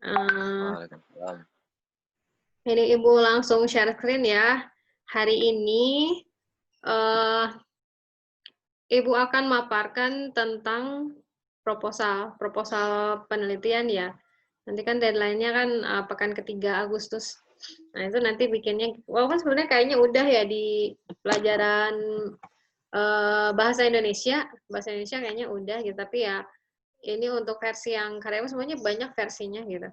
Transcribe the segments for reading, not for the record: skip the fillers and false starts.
Waalaikumsalam. Ini Ibu langsung share screen ya. Hari ini Ibu akan maparkan tentang proposal penelitian ya. Nanti kan deadline-nya kan pekan ketiga Agustus. Nah itu nanti bikinnya, kan sebenarnya kayaknya udah ya di pelajaran bahasa Indonesia kayaknya udah gitu. Tapi ya ini untuk versi yang karyawan semuanya banyak versinya gitu.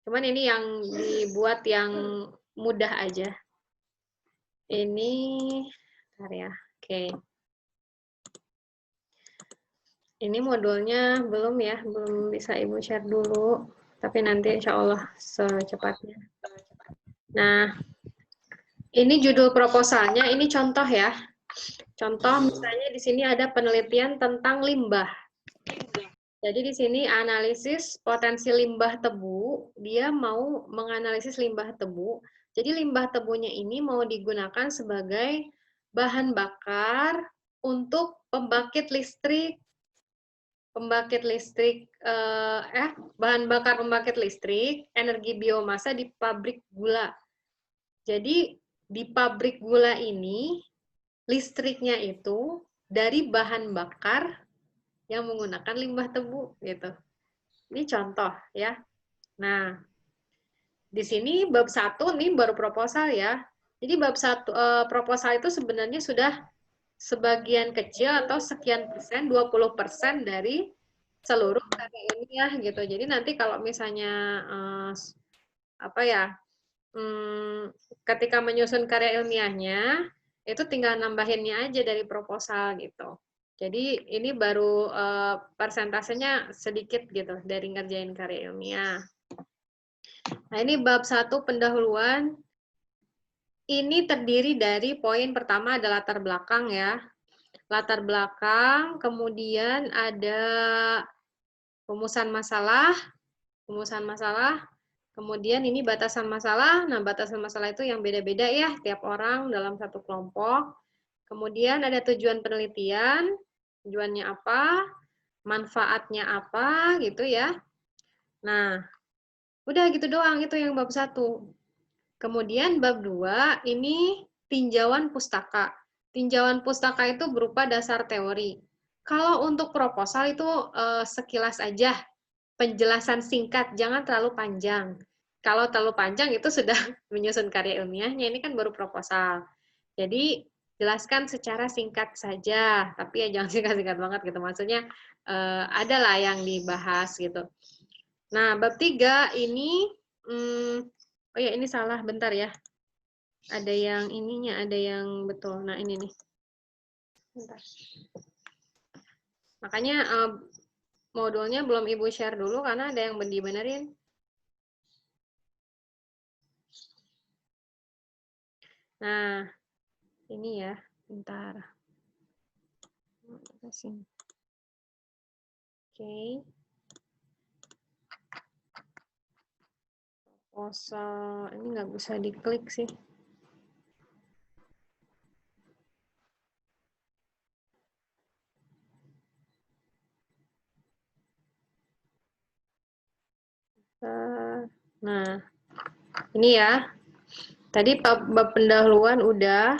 Cuman ini yang dibuat yang mudah aja. Ini, bentar ya. Oke. Ini modulnya belum ya, belum bisa Ibu share dulu. Tapi nanti insya Allah secepatnya. Nah, ini judul proposalnya, ini contoh ya. Contoh misalnya di sini ada penelitian tentang limbah. Jadi di sini analisis potensi limbah tebu, dia mau menganalisis limbah tebu. Jadi limbah tebunya ini mau digunakan sebagai bahan bakar untuk bahan bakar pembangkit listrik, energi biomasa di pabrik gula. Jadi di pabrik gula ini listriknya itu dari bahan bakar yang menggunakan limbah tebu gitu. Ini contoh ya. Nah, di sini bab 1 nih baru proposal ya. Jadi bab 1 proposal itu sebenarnya sudah sebagian kecil atau sekian persen, 20% dari seluruh karya ilmiah gitu. Jadi nanti kalau misalnya ketika menyusun karya ilmiahnya itu tinggal nambahinnya aja dari proposal gitu. Jadi ini baru persentasenya sedikit gitu dari ngerjain karya ilmiah. Nah ini bab 1 pendahuluan. Ini terdiri dari poin pertama ada latar belakang ya. Latar belakang, kemudian ada rumusan masalah, kemudian ini batasan masalah. Nah, batasan masalah itu yang beda-beda ya, tiap orang dalam satu kelompok. Kemudian ada tujuan penelitian, tujuannya apa, manfaatnya apa, gitu ya. Nah, udah gitu doang, itu yang bab 1. Kemudian bab 2, ini tinjauan pustaka. Tinjauan pustaka itu berupa dasar teori. Kalau untuk proposal itu sekilas aja, penjelasan singkat, jangan terlalu panjang. Kalau terlalu panjang itu sudah menyusun karya ilmiahnya, ini kan baru proposal. Jadi jelaskan secara singkat saja, tapi ya jangan singkat-singkat banget gitu. Maksudnya ada lah yang dibahas gitu. Nah, bab 3 ini, oh ya ini salah, bentar ya. Ada yang ininya, ada yang betul. Nah ini nih. Bentar. Makanya modulnya belum Ibu share dulu karena ada yang dibenerin. Nah, ini ya, bentar. Oke. Proposal, ini nggak bisa diklik sih. Nah, ini ya. Tadi bab pendahuluan udah.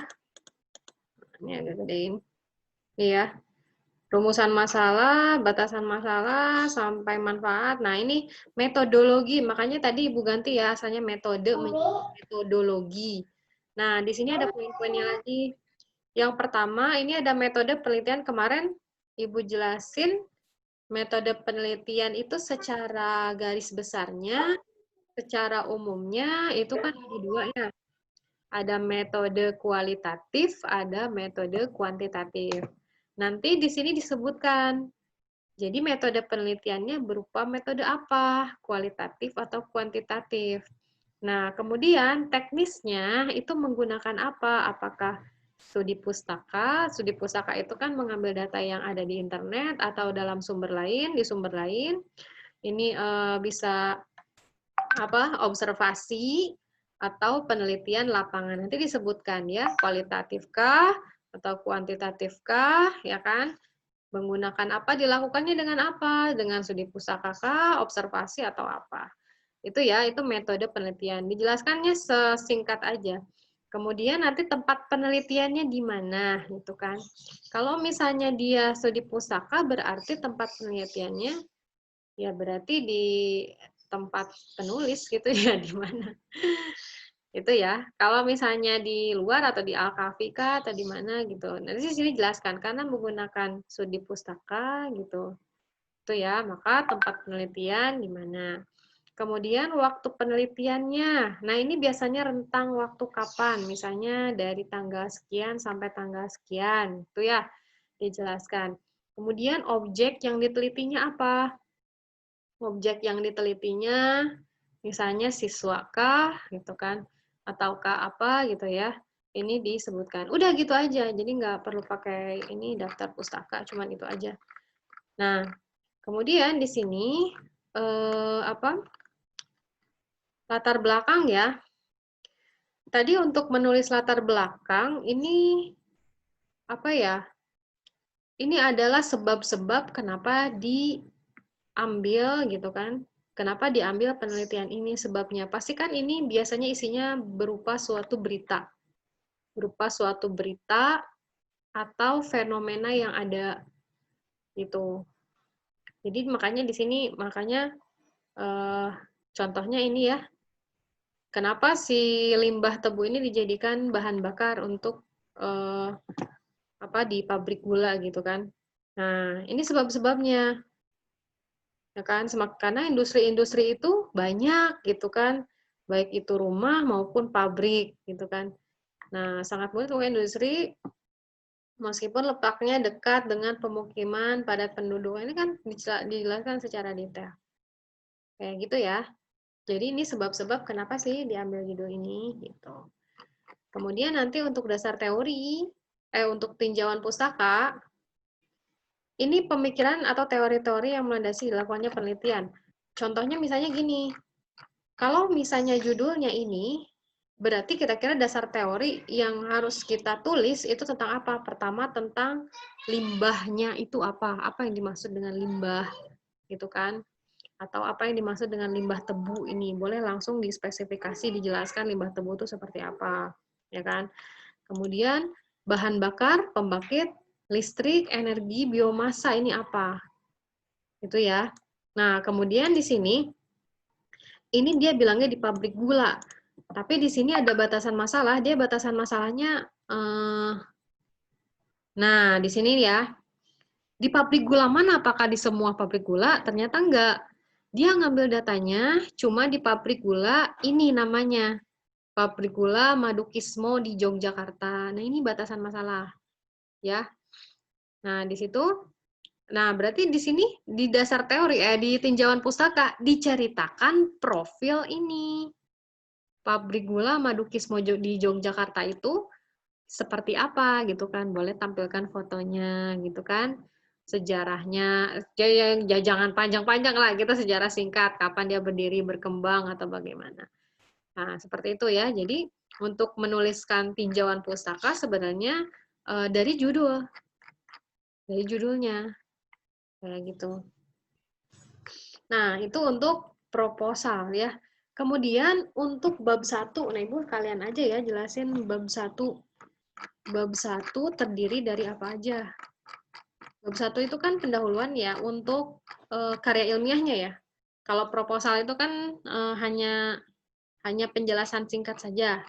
Ini agak gedein. Ini ya. Rumusan masalah, batasan masalah, sampai manfaat. Nah, ini metodologi. Makanya tadi Ibu ganti ya, asalnya metode menjadi metodologi. Nah, di sini ada poin-poinnya lagi. Yang pertama, ini ada metode penelitian kemarin Ibu jelasin. Metode penelitian itu secara garis besarnya, secara umumnya itu kan ada dua ya. Ada metode kualitatif, ada metode kuantitatif. Nanti di sini disebutkan. Jadi metode penelitiannya berupa metode apa? Kualitatif atau kuantitatif. Nah, kemudian teknisnya itu menggunakan apa? Apakah studi pustaka? Studi pustaka itu kan mengambil data yang ada di internet atau dalam sumber lain, di sumber lain. Ini bisa observasi atau penelitian lapangan. Nanti disebutkan ya, kualitatifkah atau kuantitatifkah, ya kan? Menggunakan apa, dilakukannya dengan apa? Dengan studi pustaka kah, observasi atau apa? Itu ya, itu metode penelitian. Dijelaskannya sesingkat aja. Kemudian nanti tempat penelitiannya di mana, gitu kan. Kalau misalnya dia studi pustaka, berarti tempat penelitiannya ya berarti di tempat penulis gitu ya, di mana. Itu ya. Kalau misalnya di luar atau di Al-Kafi atau di mana gitu. Nanti di sini jelaskan karena menggunakan studi pustaka gitu. Itu ya, maka tempat penelitian di mana. Kemudian waktu penelitiannya. Nah, ini biasanya rentang waktu kapan? Misalnya dari tanggal sekian sampai tanggal sekian. Itu ya, dijelaskan. Kemudian objek yang ditelitinya apa? Objek yang ditelitinya misalnya siswakah gitu kan, ataukah apa gitu ya. Ini disebutkan. Udah gitu aja. Jadi nggak perlu pakai ini daftar pustaka, cuman itu aja. Nah, kemudian di sini apa? Latar belakang ya. Tadi untuk menulis latar belakang ini apa ya? Ini adalah sebab-sebab kenapa diambil gitu kan. Kenapa diambil penelitian ini sebabnya? Pasti kan ini biasanya isinya berupa suatu berita. Berupa suatu berita atau fenomena yang ada gitu. Jadi makanya di sini makanya contohnya ini ya. Kenapa si limbah tebu ini dijadikan bahan bakar untuk apa di pabrik gula gitu kan. Nah, ini sebab-sebabnya. Ya kan, karena industri-industri itu banyak gitu kan. Baik itu rumah maupun pabrik gitu kan. Nah, sangat mungkin untuk industri meskipun letaknya dekat dengan pemukiman padat penduduk ini kan dijelaskan secara detail. Kayak gitu ya. Jadi ini sebab-sebab kenapa sih diambil judul ini gitu. Kemudian nanti untuk dasar teori, untuk tinjauan pustaka, ini pemikiran atau teori-teori yang melandasi dilakukannya penelitian. Contohnya misalnya gini, kalau misalnya judulnya ini, berarti kira-kira dasar teori yang harus kita tulis itu tentang apa? Pertama tentang limbahnya itu apa yang dimaksud dengan limbah, gitu kan? Atau apa yang dimaksud dengan limbah tebu ini? Boleh langsung dispesifikasi, dijelaskan limbah tebu itu seperti apa, ya kan? Kemudian bahan bakar, pembangkit, listrik, energi, biomasa ini apa? Itu ya. Nah, kemudian di sini ini dia bilangnya di pabrik gula. Tapi di sini ada batasan masalah, dia batasan masalahnya nah, di sini ya. Di pabrik gula mana? Apakah di semua pabrik gula? Ternyata enggak. Dia ngambil datanya cuma di pabrik gula ini namanya. Pabrik gula Madukismo di Yogyakarta. Nah, ini batasan masalah. Ya. Nah, di situ berarti di sini di dasar teori di tinjauan pustaka diceritakan profil ini. Pabrik gula Madukismo di Yogyakarta itu seperti apa gitu kan. Boleh tampilkan fotonya gitu kan. Sejarahnya, ya jangan panjang-panjang lah, kita sejarah singkat, kapan dia berdiri, berkembang, atau bagaimana. Nah, seperti itu ya. Jadi, untuk menuliskan tinjauan pustaka sebenarnya dari judulnya, kayak gitu. Nah, itu untuk proposal ya. Kemudian untuk bab 1, nah Ibu kalian aja ya jelasin bab 1. Bab 1 terdiri dari apa aja? Bab 1 itu kan pendahuluan ya untuk karya ilmiahnya ya. Kalau proposal itu kan hanya penjelasan singkat saja.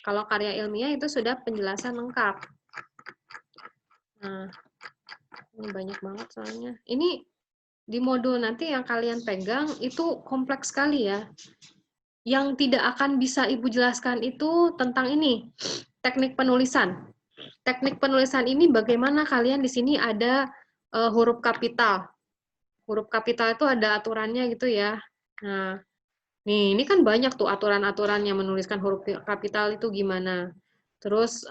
Kalau karya ilmiah itu sudah penjelasan lengkap. Nah, ini banyak banget soalnya. Ini di modul nanti yang kalian pegang itu kompleks sekali ya. Yang tidak akan bisa Ibu jelaskan itu tentang ini, teknik penulisan. Teknik penulisan ini bagaimana kalian di sini ada huruf kapital. Huruf kapital itu ada aturannya gitu ya. Nah, ini kan banyak tuh aturan-aturan yang menuliskan huruf kapital itu gimana. Terus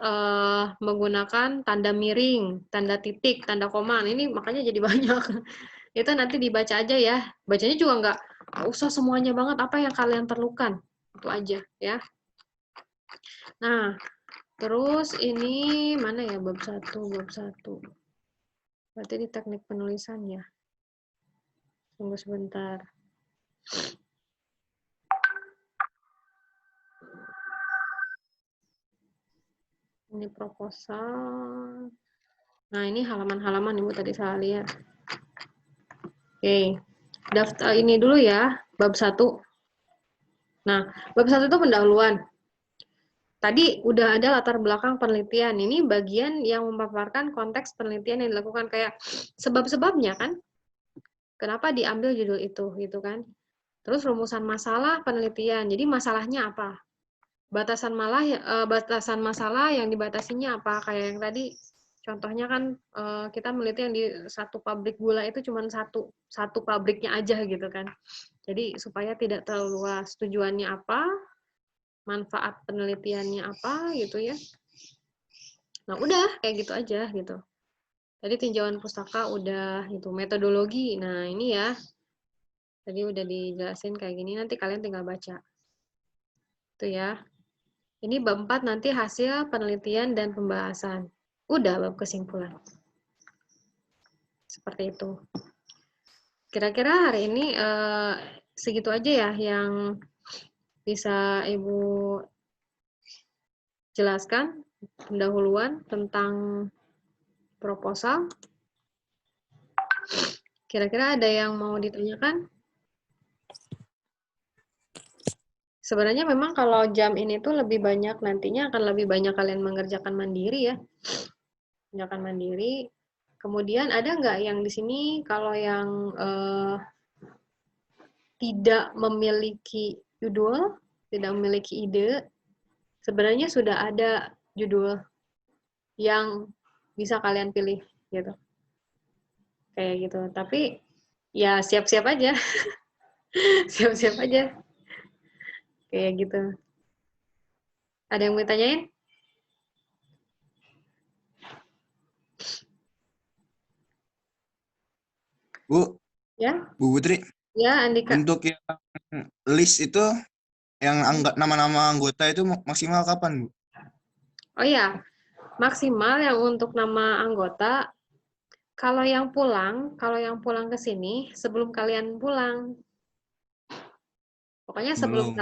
menggunakan tanda miring, tanda titik, tanda koma. Ini makanya jadi banyak. Itu nanti dibaca aja ya. Bacanya juga nggak usah semuanya banget, apa yang kalian perlukan. Itu aja ya. Nah, terus ini mana ya bab 1, bab 1. Berarti di teknik penulisan ya. Tunggu sebentar. Ini proposal. Nah, ini halaman-halaman Ibu tadi salah lihat. Oke. Daftar ini dulu ya, bab 1. Nah, bab 1 itu pendahuluan. Tadi udah ada latar belakang penelitian. Ini bagian yang memaparkan konteks penelitian yang dilakukan, kayak sebab-sebabnya kan. Kenapa diambil judul itu gitu kan. Terus rumusan masalah penelitian. Jadi masalahnya apa? Batasan masalah yang dibatasinya apa? Kayak yang tadi contohnya kan kita meneliti yang di satu pabrik gula itu cuma satu pabriknya aja gitu kan. Jadi supaya tidak terlalu luas. Tujuannya apa? Manfaat penelitiannya apa gitu ya. Nah, udah kayak gitu aja gitu. Tadi tinjauan pustaka udah gitu, metodologi. Nah, ini ya. Tadi udah dijelasin kayak gini, nanti kalian tinggal baca. Itu ya. Ini bab 4 nanti hasil penelitian dan pembahasan. Udah bab kesimpulan. Seperti itu. Kira-kira hari ini segitu aja ya yang bisa Ibu jelaskan pendahuluan tentang proposal. Kira-kira ada yang mau ditanyakan? Sebenarnya memang kalau jam ini tuh lebih banyak, nantinya akan lebih banyak kalian mengerjakan mandiri ya. Mengerjakan mandiri. Kemudian ada nggak yang di sini kalau yang tidak memiliki judul, tidak memiliki ide, sebenarnya sudah ada judul yang bisa kalian pilih gitu. Kayak gitu. Tapi ya siap-siap aja. Siap-siap aja. Kayak gitu. Ada yang mau ditanyain? Bu, Ya? Bu Putri, Ya, Andika. untuk yang list itu, yang nama-nama anggota itu maksimal kapan, Bu? Oh ya, maksimal yang untuk nama anggota, kalau yang pulang ke sini sebelum kalian pulang. Pokoknya Belum.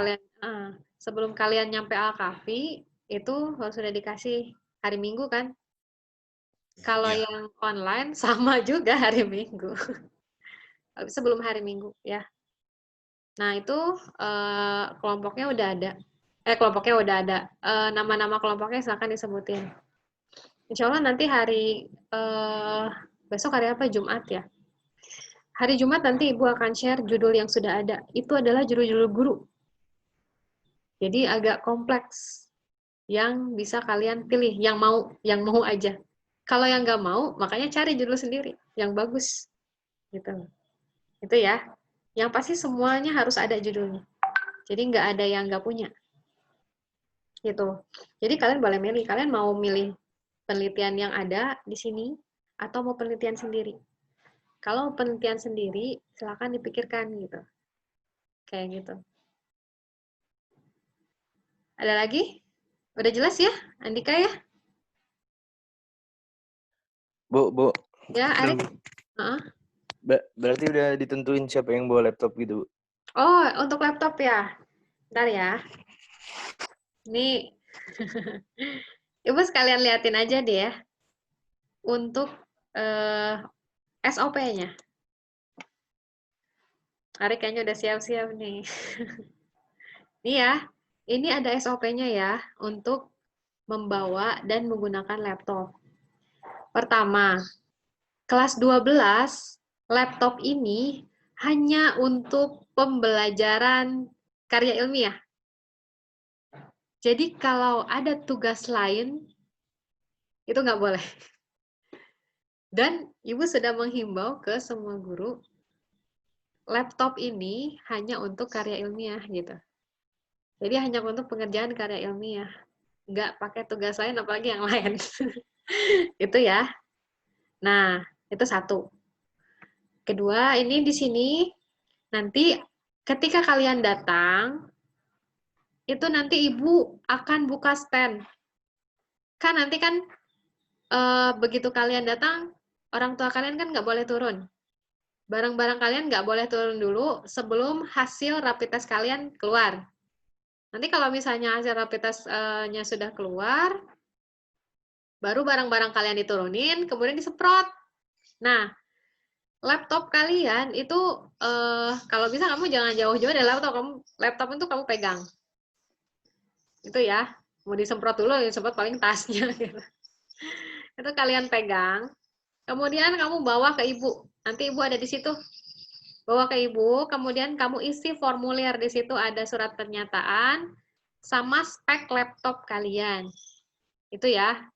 sebelum kalian nyampe Al-Kahfi itu sudah dikasih hari Minggu kan? Kalau Ya. yang online sama juga hari Minggu. Sebelum hari Minggu ya. Nah, itu kelompoknya udah ada. Kelompoknya udah ada. Nama-nama kelompoknya silakan disebutin. Insya Allah nanti besok hari apa? Jumat ya. Hari Jumat nanti Ibu akan share judul yang sudah ada. Itu adalah judul-judul guru. Jadi agak kompleks yang bisa kalian pilih, yang mau aja. Kalau yang nggak mau, makanya cari judul sendiri yang bagus. Gitu. Itu ya. Yang pasti semuanya harus ada judulnya. Jadi nggak ada yang nggak punya. Gitu. Jadi kalian boleh milih. Kalian mau milih penelitian yang ada di sini atau mau penelitian sendiri. Kalau penelitian sendiri, silakan dipikirkan gitu. Kayak gitu. Ada lagi? Udah jelas ya, Andika ya? Bu. Ya, Arik? Berarti udah ditentuin siapa yang bawa laptop gitu, Bu? Oh, untuk laptop ya? Bentar ya. Ini, Ibu sekalian liatin aja deh ya. Untuk SOP-nya. Arik kayaknya udah siap-siap nih. Ini ya, ini ada SOP-nya ya, untuk membawa dan menggunakan laptop. Pertama, kelas 12, laptop ini hanya untuk pembelajaran karya ilmiah. Jadi kalau ada tugas lain, itu nggak boleh. Dan Ibu sudah menghimbau ke semua guru, laptop ini hanya untuk karya ilmiah gitu. Jadi hanya untuk pengerjaan karya ilmiah. Nggak pakai tugas lain, apalagi yang lain. Itu ya. Nah, itu satu. Kedua, ini di sini nanti ketika kalian datang, itu nanti Ibu akan buka stand. Kan nanti kan begitu kalian datang, orang tua kalian kan nggak boleh turun. Barang-barang kalian nggak boleh turun dulu sebelum hasil rapid test kalian keluar. Nanti kalau misalnya hasil rapid test-nya sudah keluar, Baru barang-barang kalian diturunin, kemudian disemprot. Nah, laptop kalian itu kalau bisa kamu jangan jauh-jauh dari laptop. Laptop itu kamu pegang. Itu ya. Mau disemprot dulu, disemprot paling tasnya gitu. Itu kalian pegang. Kemudian kamu bawa ke ibu. Nanti ibu ada di situ. Bawa ke ibu, kemudian kamu isi formulir. Di situ ada surat pernyataan sama spek laptop kalian. Itu ya.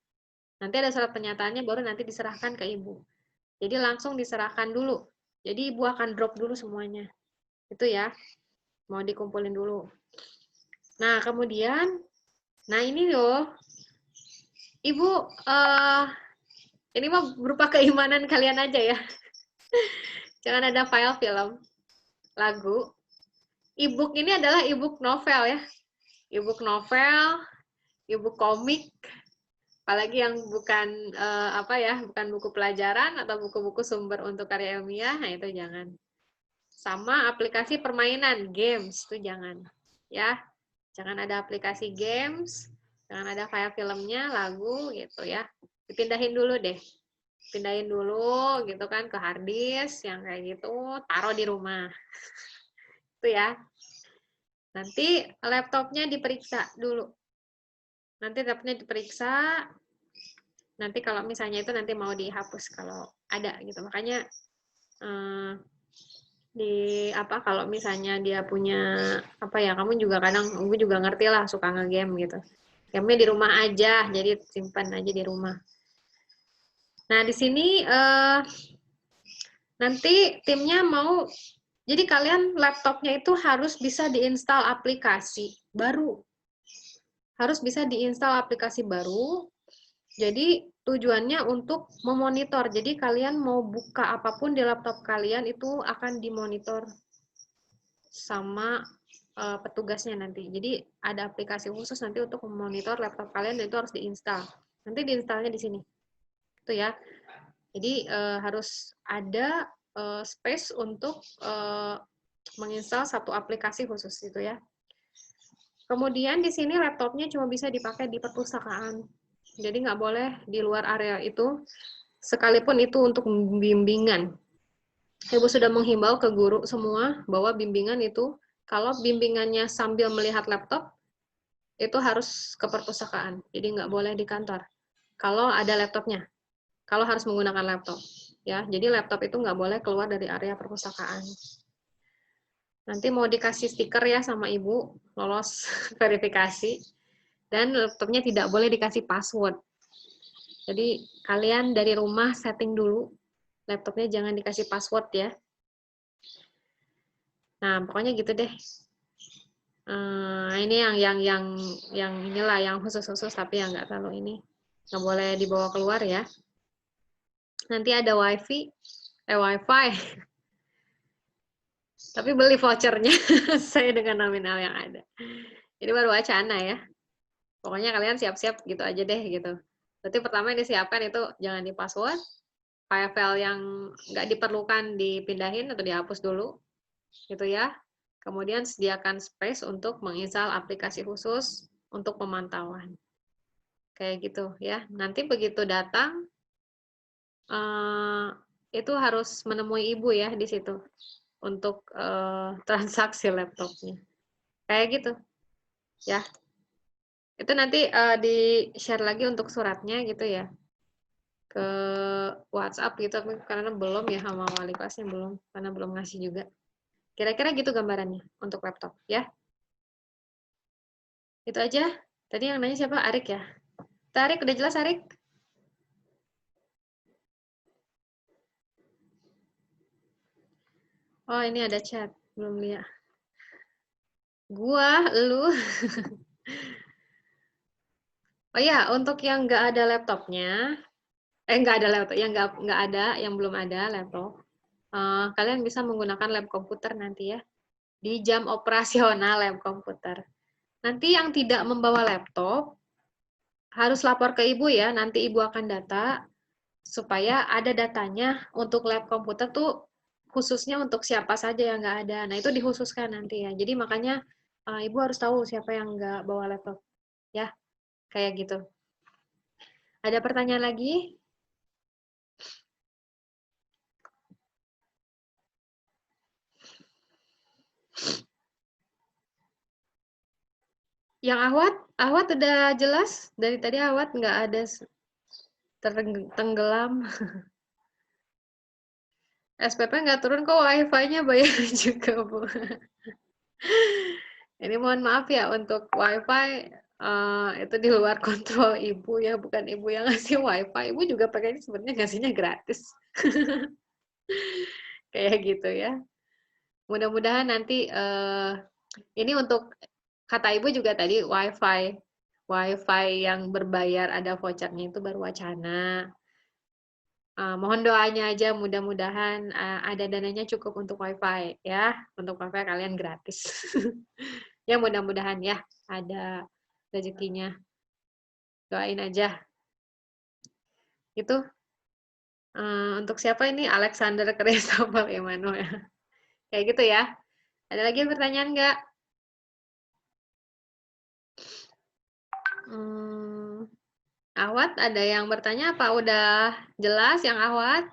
Nanti ada surat pernyataannya baru nanti diserahkan ke ibu. Jadi langsung diserahkan dulu. Jadi ibu akan drop dulu semuanya. Itu ya. Mau dikumpulin dulu. Nah, kemudian, nah ini loh. Ibu, ini mah berupa keimanan kalian aja ya. Jangan ada file film, lagu. E-book ini adalah e-book novel ya. E-book novel, e-book komik, apalagi yang bukan bukan buku pelajaran atau buku-buku sumber untuk karya ilmiah, nah itu jangan. Sama aplikasi permainan, games, itu jangan. Ya, jangan ada aplikasi games, jangan ada file filmnya, lagu gitu ya. Dipindahin dulu deh. Pindahin dulu gitu kan ke hard disk yang kayak gitu, taruh di rumah. Itu ya. Nanti laptopnya diperiksa dulu. Nanti laptopnya diperiksa. Nanti kalau misalnya itu nanti mau dihapus kalau ada gitu. Makanya kalau misalnya dia punya kamu juga kadang gue juga ngerti lah suka nge-game gitu. Game-nya di rumah aja, jadi simpan aja di rumah. Nah, di sini nanti timnya mau, jadi kalian laptopnya itu harus bisa diinstal aplikasi baru. Harus bisa diinstal aplikasi baru. Jadi tujuannya untuk memonitor. Jadi kalian mau buka apapun di laptop kalian itu akan dimonitor sama petugasnya nanti. Jadi ada aplikasi khusus nanti untuk memonitor laptop kalian dan itu harus diinstal. Nanti diinstalnya di sini. Itu ya. Jadi harus ada space untuk menginstal satu aplikasi khusus itu ya. Kemudian di sini laptopnya cuma bisa dipakai di perpustakaan. Jadi nggak boleh di luar area itu, sekalipun itu untuk bimbingan. Ibu sudah menghimbau ke guru semua bahwa bimbingan itu, kalau bimbingannya sambil melihat laptop, itu harus ke perpustakaan. Jadi nggak boleh di kantor. Kalau ada laptopnya, kalau harus menggunakan laptop. Ya, jadi laptop itu nggak boleh keluar dari area perpustakaan. Nanti mau dikasih stiker ya sama ibu, lolos verifikasi. Dan laptopnya tidak boleh dikasih password. Jadi kalian dari rumah setting dulu, laptopnya jangan dikasih password ya. Nah, pokoknya gitu deh. Ini yang inilah yang khusus-khusus tapi yang nggak terlalu ini. Nggak boleh dibawa keluar ya. Nanti ada wifi. Tapi beli vouchernya saya dengan nominal yang ada. Jadi baru wacana ya. Pokoknya kalian siap-siap gitu aja deh gitu. Berarti pertama yang disiapkan itu jangan di password. File-file yang nggak diperlukan dipindahin atau dihapus dulu. Gitu ya. Kemudian sediakan space untuk menginstal aplikasi khusus untuk pemantauan. Kayak gitu ya. Nanti begitu datang, itu harus menemui ibu ya di situ untuk transaksi laptopnya. Kayak gitu ya. Itu nanti di-share lagi untuk suratnya gitu ya. Ke WhatsApp gitu, karena belum ya sama wali kelasnya belum, karena belum ngasih juga. Kira-kira gitu gambarannya untuk laptop ya. Itu aja. Tadi yang nanya siapa? Arik ya? Arik, udah jelas Arik? Oh, ini ada chat. Belum lihat. Gua, lu. Oh ya, untuk yang nggak ada laptopnya, nggak ada laptop, yang nggak ada, yang belum ada laptop, kalian bisa menggunakan lab komputer nanti ya. Di jam operasional lab komputer. Nanti yang tidak membawa laptop, harus lapor ke ibu ya, nanti ibu akan data, supaya ada datanya untuk lab komputer tuh khususnya untuk siapa saja yang nggak ada. Nah, itu dikhususkan nanti ya. Jadi makanya ibu harus tahu siapa yang nggak bawa laptop. Ya, kayak gitu. Ada pertanyaan lagi? Yang Ahwat udah jelas? Dari tadi Ahwat nggak ada tenggelam. SPP nggak turun kok, wifi-nya bayar juga, Bu. Ini mohon maaf ya, untuk wifi itu di luar kontrol Ibu ya, bukan Ibu yang ngasih wifi. Ibu juga pakainya sebenarnya ngasihnya gratis. Kayak gitu ya. Mudah-mudahan nanti ini untuk kata Ibu juga tadi wifi yang berbayar ada vouchernya itu baru wacana. Mohon doanya aja, mudah-mudahan ada dananya cukup untuk wifi ya. Untuk wifi kalian gratis. Ya mudah-mudahan ya ada rezekinya. Doain aja. Itu untuk siapa ini? Alexander Christopher Emmanuel. Kayak gitu ya. Ada lagi pertanyaan nggak? Ahwat, ada yang bertanya apa? Udah jelas yang Ahwat?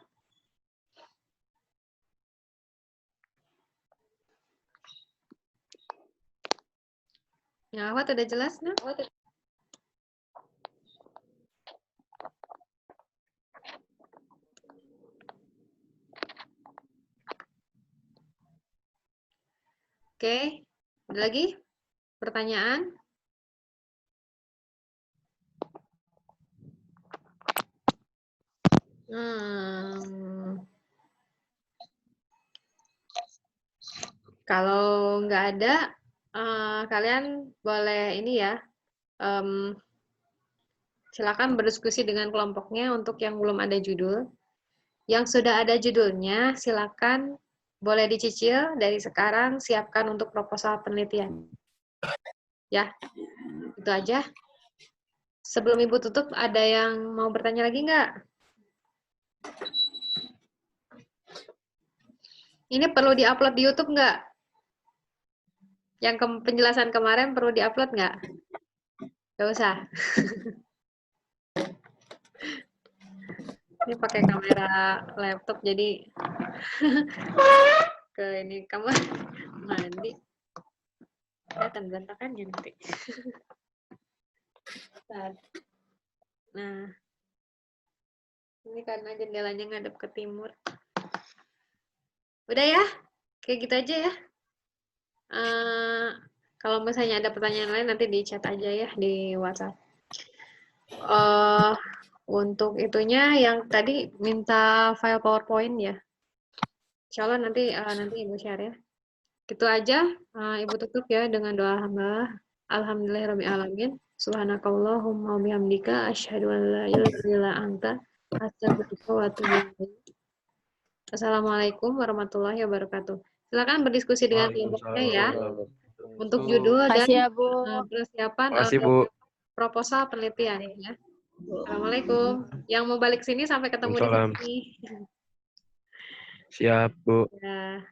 Yang Ahwat udah jelas, nah? Oke, ada lagi pertanyaan? Kalau nggak ada, kalian boleh ini ya, silakan berdiskusi dengan kelompoknya untuk yang belum ada judul. Yang sudah ada judulnya, silakan boleh dicicil dari sekarang, siapkan untuk proposal penelitian. Ya, itu aja. Sebelum Ibu tutup, ada yang mau bertanya lagi nggak? Ini perlu diupload di YouTube nggak? Yang penjelasan kemarin perlu diupload nggak? Nggak usah. Ini pakai kamera laptop, jadi ke ini kamar mandi. Kelihatan berantakannya nanti. Nah, ini karena jendelanya ngadep ke timur. Udah ya, kayak gitu aja ya. Kalau misalnya ada pertanyaan lain nanti di chat aja ya di WhatsApp. Untuk itunya yang tadi minta file PowerPoint ya. Insya Allah nanti Ibu share ya. Gitu aja. Ibu tutup ya dengan doa hamba. Alhamdulillahirrahmanirrahim. Subhanakallahumma wabihamdika asyhadu an la ilaha illa anta astaghfiruka wa atubu ilaik. Assalamualaikum warahmatullahi wabarakatuh. Silakan berdiskusi dengan kelompoknya ya. Untuk judul dan persiapan proposal penelitian ya. Assalamualaikum. Yang mau balik sini sampai ketemu di sini. Siap, Bu. Ya.